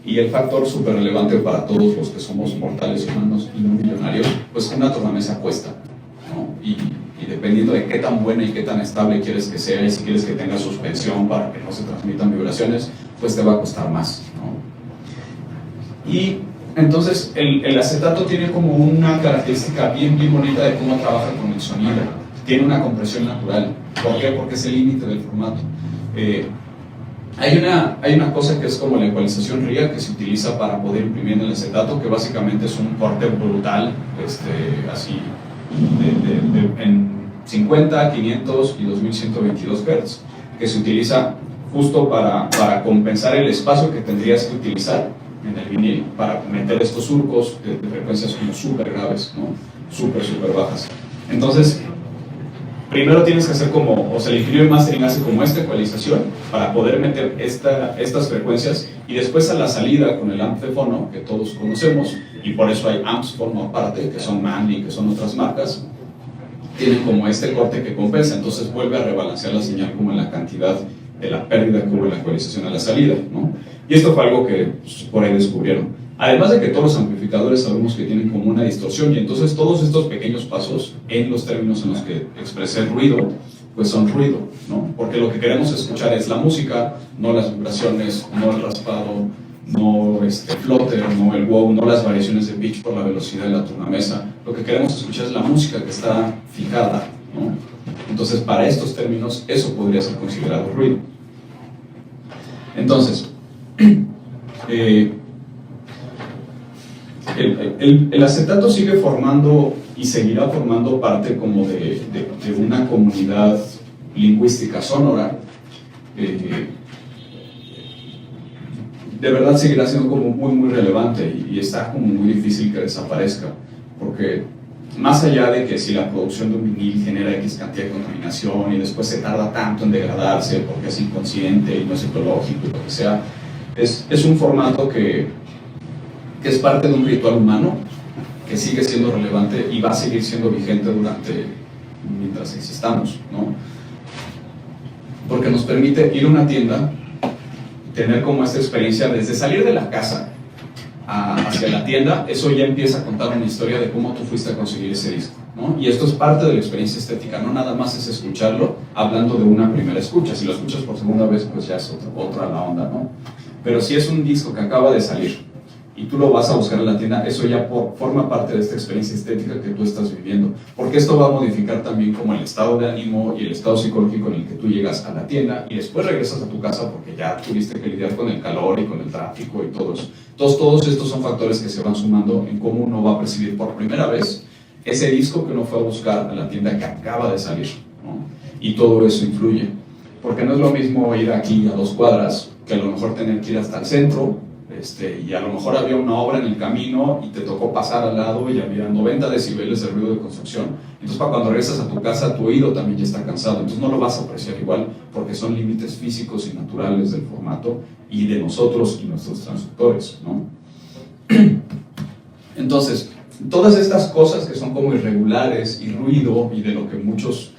y el factor súper relevante para todos los que somos mortales humanos y no millonarios, pues una tornamesa cuesta, ¿no? Y dependiendo de qué tan buena y qué tan estable quieres que sea, y si quieres que tenga suspensión para que no se transmitan vibraciones, pues te va a costar más, ¿no? Y entonces el acetato tiene como una característica bien bonita de cómo trabaja con el sonido. Tiene una compresión natural. ¿Por qué? Porque es el límite del formato. Hay una cosa que es como la ecualización RIA que se utiliza para poder imprimir en el acetato, que básicamente es un corte brutal, así, en 50, 500 y 2122 Hz, que se utiliza justo para compensar el espacio que tendrías que utilizar en el vinil para meter estos surcos de frecuencias como súper graves, ¿no? Súper bajas. Entonces, primero tienes que hacer como, o sea, el ingeniero de mastering hace como esta ecualización para poder meter estas frecuencias y después a la salida con el amp de fono que todos conocemos, y por eso hay amps fono aparte, que son Manley, que son otras marcas, tienen como este corte que compensa, entonces vuelve a rebalancear la señal como en la cantidad de la pérdida que hubo en la ecualización a la salida, ¿no? Y esto fue algo que pues, por ahí descubrieron. Además de que todos los amplificadores sabemos que tienen como una distorsión, y entonces todos estos pequeños pasos en los términos en los que expresé ruido, pues son ruido, ¿no? Porque lo que queremos escuchar es la música, no las vibraciones, no el raspado, no flutter, no el wow, no las variaciones de pitch por la velocidad de la tornamesa. Lo que queremos escuchar es la música que está fijada, ¿no? Entonces, para estos términos, eso podría ser considerado ruido. Entonces, el acetato sigue formando y seguirá formando parte como de una comunidad lingüística sonora. De verdad seguirá siendo como muy relevante y está como muy difícil que desaparezca, porque más allá de que si la producción de un vinil genera X cantidad de contaminación y después se tarda tanto en degradarse porque es inconsciente y no es ecológico y lo que sea, es un formato que es parte de un ritual humano que sigue siendo relevante y va a seguir siendo vigente mientras existamos, ¿no? Porque nos permite ir a una tienda, tener como esta experiencia desde salir de la casa hacia la tienda. Eso ya empieza a contar una historia de cómo tú fuiste a conseguir ese disco, ¿no? Y esto es parte de la experiencia estética, no nada más es escucharlo hablando de una primera escucha. Si lo escuchas por segunda vez, pues ya es otra la onda, ¿no? Pero si es un disco que acaba de salir y tú lo vas a buscar en la tienda, eso ya forma parte de esta experiencia estética que tú estás viviendo, porque esto va a modificar también como el estado de ánimo y el estado psicológico en el que tú llegas a la tienda y después regresas a tu casa porque ya tuviste que lidiar con el calor y con el tráfico y todo eso. Entonces todos estos son factores que se van sumando en cómo uno va a percibir por primera vez ese disco que uno fue a buscar a la tienda que acaba de salir, ¿no? Y todo eso influye, porque no es lo mismo ir aquí a 2 cuadras que a lo mejor tener que ir hasta el centro, y a lo mejor había una obra en el camino y te tocó pasar al lado y había 90 decibeles de ruido de construcción. Entonces, para cuando regresas a tu casa, tu oído también ya está cansado. Entonces, no lo vas a apreciar igual porque son límites físicos y naturales del formato y de nosotros y nuestros transductores, ¿no? Entonces, todas estas cosas que son como irregulares y ruido y de lo que muchos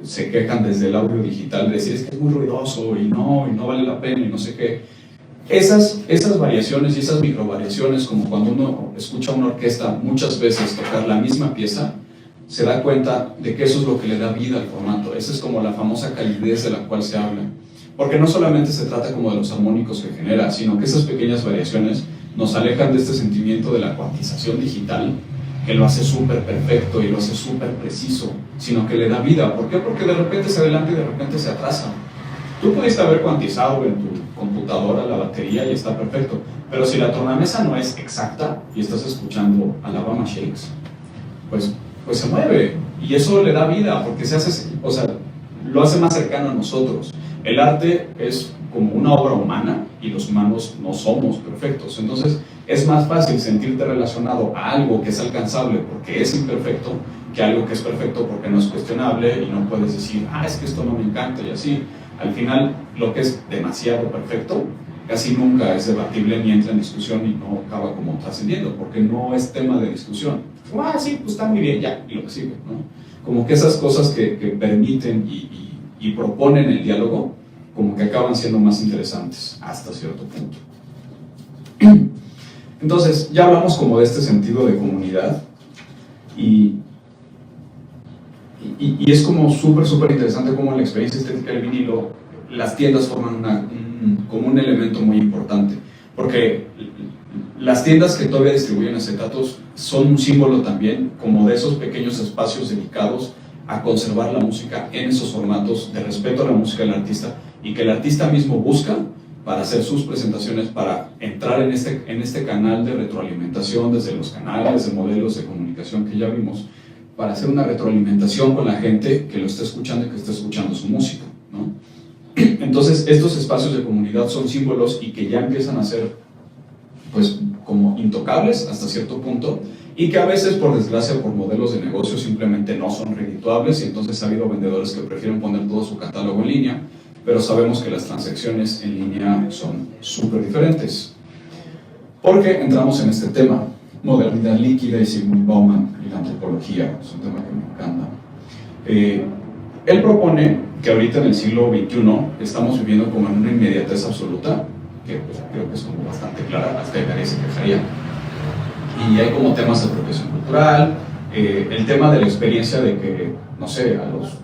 se quejan desde el audio digital, de decir es que es muy ruidoso y no vale la pena y no sé qué. Esas variaciones y esas microvariaciones, como cuando uno escucha a una orquesta muchas veces tocar la misma pieza, se da cuenta de que eso es lo que le da vida al formato. Esa es como la famosa calidez de la cual se habla. Porque no solamente se trata como de los armónicos que genera, sino que esas pequeñas variaciones nos alejan de este sentimiento de la cuantización digital, que lo hace súper perfecto y lo hace súper preciso, sino que le da vida. ¿Por qué? Porque de repente se adelanta y de repente se atrasa. Tú pudiste haber cuantizado en tu computadora la batería y está perfecto, pero si la tornamesa no es exacta y estás escuchando Alabama Shakes, pues se mueve y eso le da vida porque se hace, o sea, lo hace más cercano a nosotros. El arte es como una obra humana y los humanos no somos perfectos, entonces es más fácil sentirte relacionado a algo que es alcanzable porque es imperfecto que algo que es perfecto porque no es cuestionable y no puedes decir, es que esto no me encanta y así. Al final, lo que es demasiado perfecto casi nunca es debatible ni entra en discusión y no acaba como trascendiendo, porque no es tema de discusión. Sí, pues está muy bien, ya, y lo que sigue, ¿no? Como que esas cosas que permiten y proponen el diálogo, como que acaban siendo más interesantes hasta cierto punto. Entonces, ya hablamos como de este sentido de comunidad y es como súper interesante como en la experiencia estética del vinilo las tiendas forman como un elemento muy importante, porque las tiendas que todavía distribuyen acetatos son un símbolo también como de esos pequeños espacios dedicados a conservar la música en esos formatos de respeto a la música del artista y que el artista mismo busca para hacer sus presentaciones, para entrar en este canal de retroalimentación desde los canales de modelos de comunicación que ya vimos, para hacer una retroalimentación con la gente que lo está escuchando y que está escuchando su música, ¿no? Entonces, estos espacios de comunidad son símbolos y que ya empiezan a ser, pues, como intocables hasta cierto punto y que a veces, por desgracia, por modelos de negocio simplemente no son redituables y entonces ha habido vendedores que prefieren poner todo su catálogo en línea, pero sabemos que las transacciones en línea son súper diferentes. Porque entramos en este tema. Modernidad líquida y Zygmunt Bauman y la antropología, es un tema que me encanta. Él propone que ahorita en el siglo XXI estamos viviendo como en una inmediatez absoluta, que pues, creo que es como bastante clara, hasta que nadie se quejaría. Y hay como temas de apropiación cultural, el tema de la experiencia de que, no sé, a los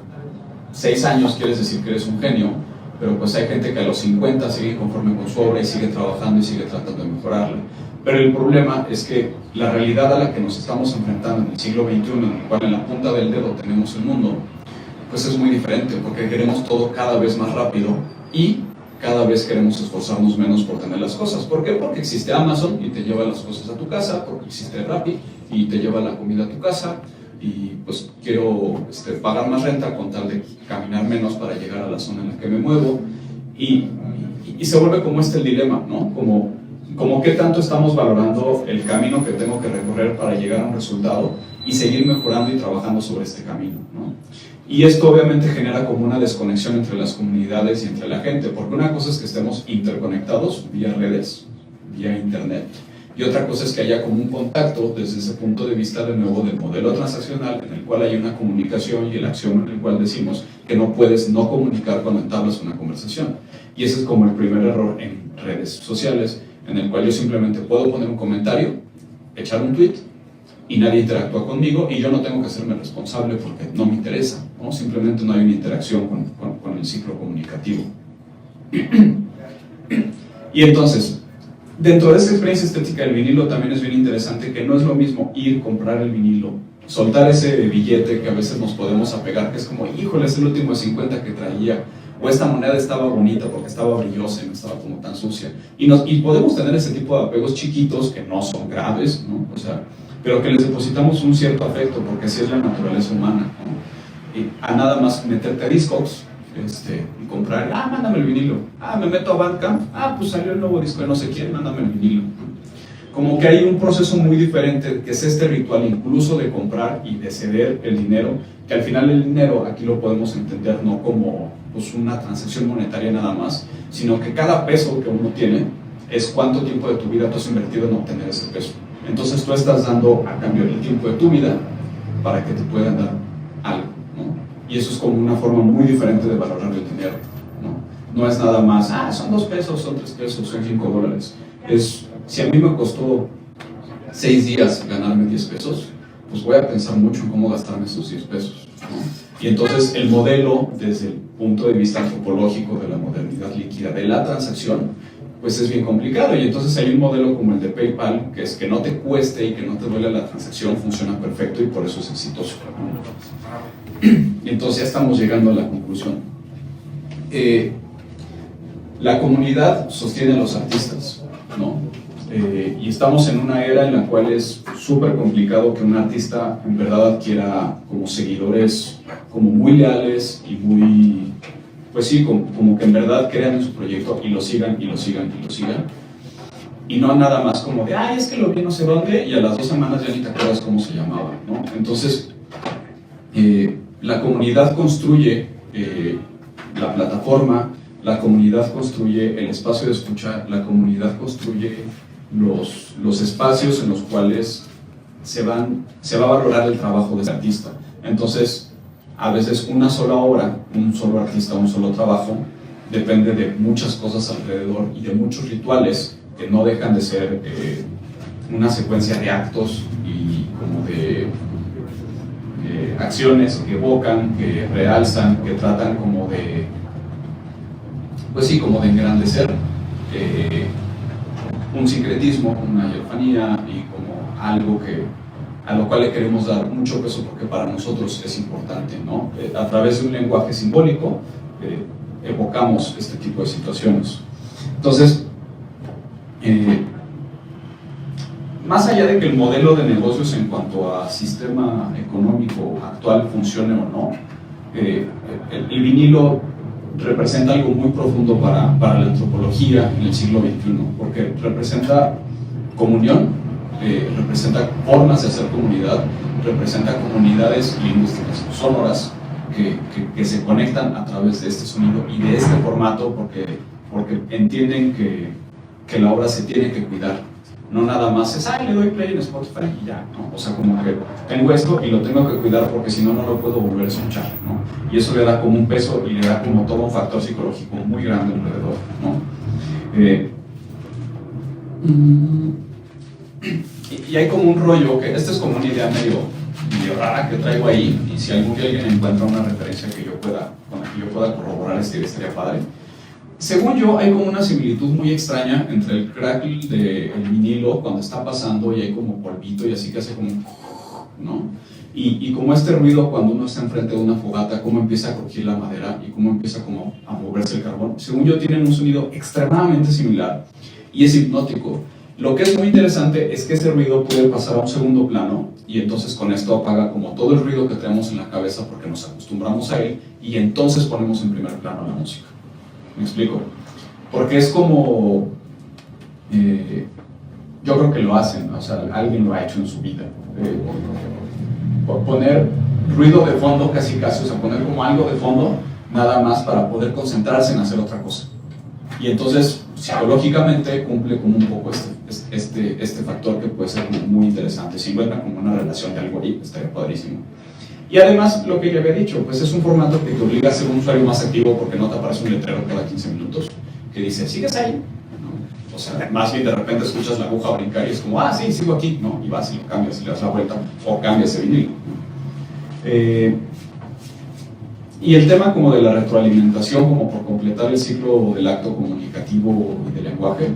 6 años quieres decir que eres un genio, pero pues hay gente que a los 50 sigue conforme con su obra y sigue trabajando y sigue tratando de mejorarla. Pero el problema es que la realidad a la que nos estamos enfrentando en el siglo XXI, en el cual en la punta del dedo tenemos el mundo, pues es muy diferente, porque queremos todo cada vez más rápido y cada vez queremos esforzarnos menos por tener las cosas. ¿Por qué? Porque existe Amazon y te lleva las cosas a tu casa, porque existe Rappi y te lleva la comida a tu casa, y pues quiero pagar más renta con tal de caminar menos para llegar a la zona en la que me muevo, y se vuelve como el dilema, ¿no? Como qué tanto estamos valorando el camino que tengo que recorrer para llegar a un resultado y seguir mejorando y trabajando sobre este camino, ¿no? Y esto obviamente genera como una desconexión entre las comunidades y entre la gente, porque una cosa es que estemos interconectados vía redes, vía internet, y otra cosa es que haya como un contacto desde ese punto de vista de nuevo del modelo transaccional en el cual hay una comunicación y el axioma en el cual decimos que no puedes no comunicar cuando entablas una conversación. Y ese es como el primer error en redes sociales, en el cual yo simplemente puedo poner un comentario, echar un tweet, y nadie interactúa conmigo, y yo no tengo que hacerme responsable porque no me interesa, ¿no? Simplemente no hay una interacción con el ciclo comunicativo. Y entonces, dentro de esa experiencia estética del vinilo también es bien interesante que no es lo mismo ir, comprar el vinilo, soltar ese billete que a veces nos podemos apegar, que es como, híjole, es el último de 50 que traía, o esta moneda estaba bonita porque estaba brillosa y no estaba como tan sucia. Y podemos tener ese tipo de apegos chiquitos que no son graves, ¿no? O sea, pero que les depositamos un cierto afecto porque así es la naturaleza humana, ¿no? Y a nada más meterte a Discogs y comprar, mándame el vinilo, me meto a Bandcamp, pues salió el nuevo disco de no sé quién, mándame el vinilo. Como que hay un proceso muy diferente, que es este ritual incluso de comprar y de ceder el dinero, que al final el dinero aquí lo podemos entender no como pues, una transacción monetaria nada más, sino que cada peso que uno tiene es cuánto tiempo de tu vida tú has invertido en obtener ese peso. Entonces tú estás dando a cambio el tiempo de tu vida para que te puedan dar algo, ¿no? Y eso es como una forma muy diferente de valorar el dinero, ¿no? No es nada más, son 2 pesos, son 3 pesos, son 5 dólares. Si a mí me costó 6 días ganarme 10 pesos, pues voy a pensar mucho en cómo gastarme esos 10 pesos, ¿no? Y entonces el modelo, desde el punto de vista antropológico de la modernidad líquida, de la transacción, pues es bien complicado. Y entonces hay un modelo como el de PayPal, que es que no te cueste y que no te duele la transacción, funciona perfecto y por eso es exitoso, ¿no? Y entonces ya estamos llegando a la conclusión. La comunidad sostiene a los artistas, ¿no? Y estamos en una era en la cual es súper complicado que un artista en verdad adquiera como seguidores como muy leales y muy, pues sí, como que en verdad crean en su proyecto y lo sigan y lo sigan y lo sigan. Y no nada más como de, es que lo vi no sé dónde y a las 2 semanas ya ni te acuerdas cómo se llamaba, ¿no? Entonces, la comunidad construye la plataforma, la comunidad construye el espacio de escucha, la comunidad construye los espacios en los cuales se va a valorar el trabajo de ese artista. Entonces, a veces una sola obra, un solo artista, un solo trabajo, depende de muchas cosas alrededor y de muchos rituales que no dejan de ser una secuencia de actos y como de acciones que evocan, que realzan, que tratan como de, pues sí, como de engrandecer un sincretismo, una hierofanía y como algo a lo cual le queremos dar mucho peso porque para nosotros es importante, ¿no? A través de un lenguaje simbólico evocamos este tipo de situaciones. Entonces, más allá de que el modelo de negocios en cuanto a sistema económico actual funcione o no, el vinilo representa algo muy profundo para la antropología en el siglo XXI, porque representa comunión, representa formas de hacer comunidad, representa comunidades lingüísticas sonoras que se conectan a través de este sonido y de este formato porque entienden que la obra se tiene que cuidar. No nada más es, le doy play en Spotify y ya, ¿no? O sea, como que tengo esto y lo tengo que cuidar porque si no, no lo puedo volver a escuchar, ¿no? Y eso le da como un peso y le da como todo un factor psicológico muy grande alrededor, ¿no? Y hay como un rollo, que esta es como una idea medio rara que traigo ahí, y si algún día alguien encuentra una referencia con la que yo pueda corroborar, estaría padre. Según yo, hay como una similitud muy extraña entre el crackle del vinilo cuando está pasando y hay como polvito y así que hace como, ¿no? Y como este ruido cuando uno está enfrente de una fogata, cómo empieza a crujir la madera y cómo empieza como a moverse el carbón. Según yo, tienen un sonido extremadamente similar y es hipnótico. Lo que es muy interesante es que ese ruido puede pasar a un segundo plano y entonces con esto apaga como todo el ruido que tenemos en la cabeza porque nos acostumbramos a él y entonces ponemos en primer plano la música. ¿Me explico? Porque es como, yo creo que lo hacen, o sea, alguien lo ha hecho en su vida. Poner ruido de fondo casi, o sea, poner como algo de fondo, nada más para poder concentrarse en hacer otra cosa. Y entonces, psicológicamente, cumple como un poco este factor que puede ser como muy interesante. Si encuentran como una relación de algo ahí, estaría padrísimo. Y además, lo que ya había dicho, pues es un formato que te obliga a ser un usuario más activo porque no te aparece un letrero cada 15 minutos. que dice, ¿sigues ahí? ¿No? O sea, más bien de repente escuchas la aguja brincar y es como, ah, sí, sigo aquí, ¿no? Y vas y lo cambias y le das la vuelta, o cambias el vinilo. Y el tema como de la retroalimentación, como por completar el ciclo del acto comunicativo y del lenguaje,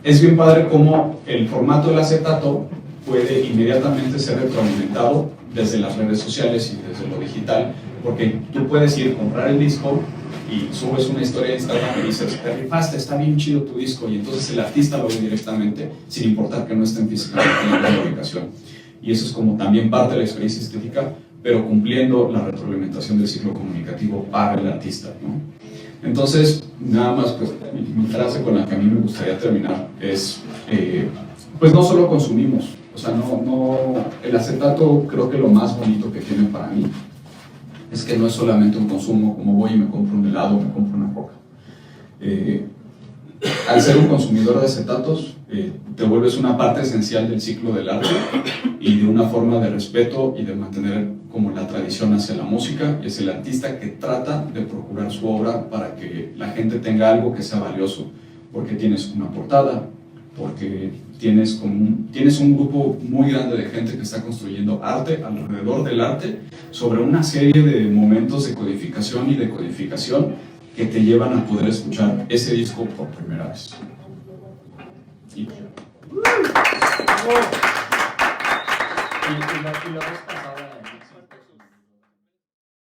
es bien padre cómo el formato del acetato puede inmediatamente ser retroalimentado desde las redes sociales y desde lo digital, porque tú puedes ir a comprar el disco y subes una historia de Instagram y dices, te rifaste, está bien chido tu disco, y entonces el artista lo ve directamente, sin importar que no estén físicamente en la ubicación. Y eso es como también parte de la experiencia estética, pero cumpliendo la retroalimentación del ciclo comunicativo para el artista, ¿no? Entonces, nada más, pues, mi frase con la que a mí me gustaría terminar es, pues no solo consumimos, o sea, el acetato creo que lo más bonito que tiene para mí es que no es solamente un consumo, como voy y me compro un helado o me compro una coca. Al ser un consumidor de acetatos, te vuelves una parte esencial del ciclo del arte y de una forma de respeto y de mantener como la tradición hacia la música. Y es el artista que trata de procurar su obra para que la gente tenga algo que sea valioso, porque tienes una portada, porque tienes un grupo muy grande de gente que está construyendo arte alrededor del arte sobre una serie de momentos de codificación y decodificación que te llevan a poder escuchar ese disco por primera vez. Y la respuesta